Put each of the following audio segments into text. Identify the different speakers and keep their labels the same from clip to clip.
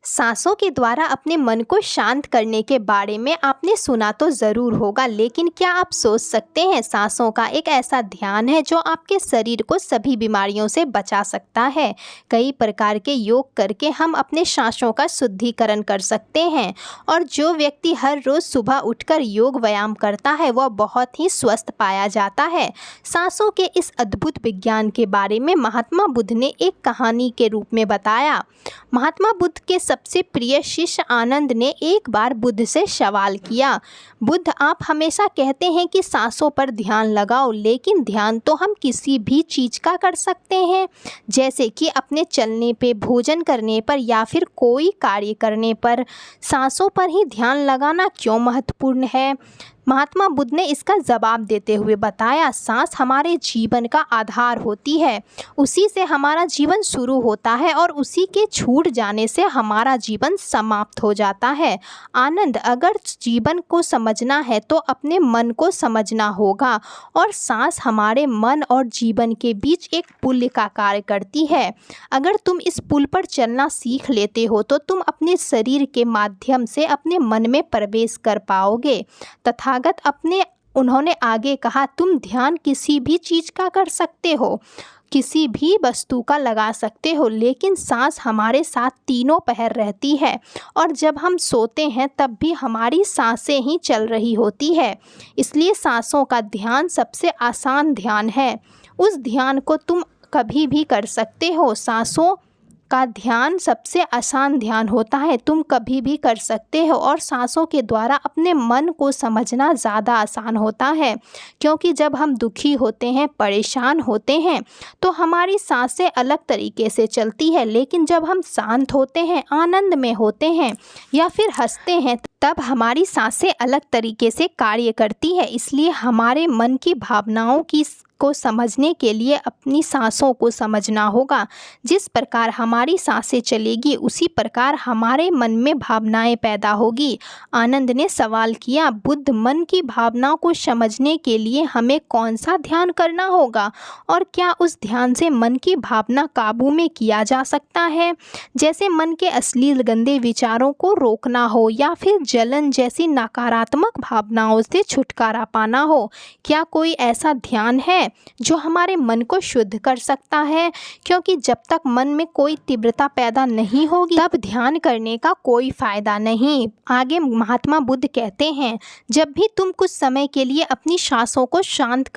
Speaker 1: सांसों के द्वारा अपने मन को शांत करने के बारे में आपने सुना तो ज़रूर होगा, लेकिन क्या आप सोच सकते हैं सांसों का एक ऐसा ध्यान है जो आपके शरीर को सभी बीमारियों से बचा सकता है। कई प्रकार के योग करके हम अपने सांसों का शुद्धिकरण कर सकते हैं और जो व्यक्ति हर रोज़ सुबह उठकर योग व्यायाम करता है वह बहुत ही स्वस्थ पाया जाता है। सांसों के इस अद्भुत विज्ञान के बारे में महात्मा बुद्ध ने एक कहानी के रूप में बताया। महात्मा बुद्ध के सबसे प्रिय शिष्य आनंद ने एक बार बुद्ध से सवाल किया, बुद्ध, आप हमेशा कहते हैं कि सांसों पर ध्यान लगाओ, लेकिन ध्यान तो हम किसी भी चीज़ का कर सकते हैं, जैसे कि अपने चलने पे, भोजन करने पर या फिर कोई कार्य करने पर। सांसों पर ही ध्यान लगाना क्यों महत्वपूर्ण है? महात्मा बुद्ध ने इसका जवाब देते हुए बताया, सांस हमारे जीवन का आधार होती है। उसी से हमारा जीवन शुरू होता है और उसी के छूट जाने से हमारा जीवन समाप्त हो जाता है। आनंद, अगर जीवन को समझना है तो अपने मन को समझना होगा और सांस हमारे मन और जीवन के बीच एक पुल का कार्य करती है। अगर तुम इस पुल पर चलना सीख लेते हो तो तुम अपने शरीर के माध्यम से अपने मन में प्रवेश कर पाओगे। उन्होंने आगे कहा, तुम ध्यान किसी भी चीज़ का कर सकते हो, किसी भी वस्तु का लगा सकते हो, लेकिन सांस हमारे साथ तीनों पहर रहती है और जब हम सोते हैं तब भी हमारी सांसें ही चल रही होती है। इसलिए सांसों का ध्यान सबसे आसान ध्यान है। उस ध्यान को तुम कभी भी कर सकते हो। सांसों का ध्यान सबसे आसान ध्यान होता है, तुम कभी भी कर सकते हो और सांसों के द्वारा अपने मन को समझना ज़्यादा आसान होता है, क्योंकि जब हम दुखी होते हैं, परेशान होते हैं तो हमारी सांसें अलग तरीके से चलती है, लेकिन जब हम शांत होते हैं, आनंद में होते हैं या फिर हंसते हैं तब हमारी सांसें अलग तरीके से कार्य करती है। इसलिए हमारे मन की भावनाओं को समझने के लिए अपनी सांसों को समझना होगा। जिस प्रकार हमारी सांसें चलेगी उसी प्रकार हमारे मन में भावनाएं पैदा होगी। आनंद ने सवाल किया, बुद्ध, मन की भावनाओं को समझने के लिए हमें कौन सा ध्यान करना होगा और क्या उस ध्यान से मन की भावना काबू में किया जा सकता है? जैसे मन के अश्लील गंदे विचारों को रोकना हो या फिर जलन जैसी नकारात्मक भावनाओं से छुटकारा पाना हो। क्या कोई ऐसा ध्यान है जो हमारे मन को शुद्ध कर सकता है? क्योंकि जब तक मन में कोई तीव्रता पैदा नहीं होगी तब ध्यान करने का कोई फायदा नहीं। आगे महात्मा बुद्ध कहते हैं, जब भी तुम कुछ समय के लिए अपनी सांसों को शांत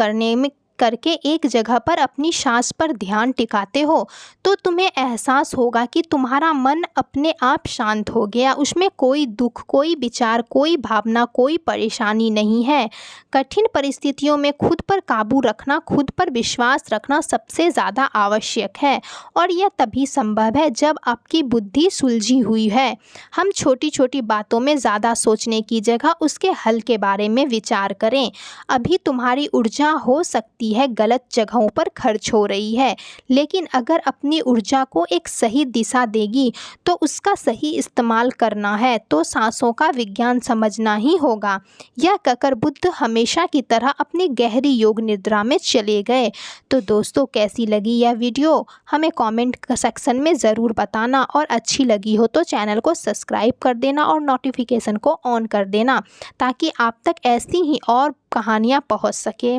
Speaker 1: करके एक जगह पर अपनी सांस पर ध्यान टिकाते हो तो तुम्हें एहसास होगा कि तुम्हारा मन अपने आप शांत हो गया। उसमें कोई दुख, कोई विचार, कोई भावना, कोई परेशानी नहीं है। कठिन परिस्थितियों में खुद पर काबू रखना, खुद पर विश्वास रखना सबसे ज़्यादा आवश्यक है और यह तभी संभव है जब आपकी बुद्धि सुलझी हुई है। हम छोटी छोटी बातों में ज़्यादा सोचने की जगह उसके हल के बारे में विचार करें। अभी तुम्हारी ऊर्जा हो सकती है गलत जगहों पर खर्च हो रही है, लेकिन अगर अपनी ऊर्जा को एक सही दिशा देगी तो उसका सही इस्तेमाल करना है तो सांसों का विज्ञान समझना ही होगा। यह कहकर बुद्ध हमेशा की तरह अपनी गहरी योग निद्रा में चले गए। तो दोस्तों, कैसी लगी यह वीडियो हमें कमेंट सेक्शन में ज़रूर बताना और अच्छी लगी हो तो चैनल को सब्सक्राइब कर देना और नोटिफिकेशन को ऑन कर देना ताकि आप तक ऐसी ही और कहानियाँ पहुँच सके।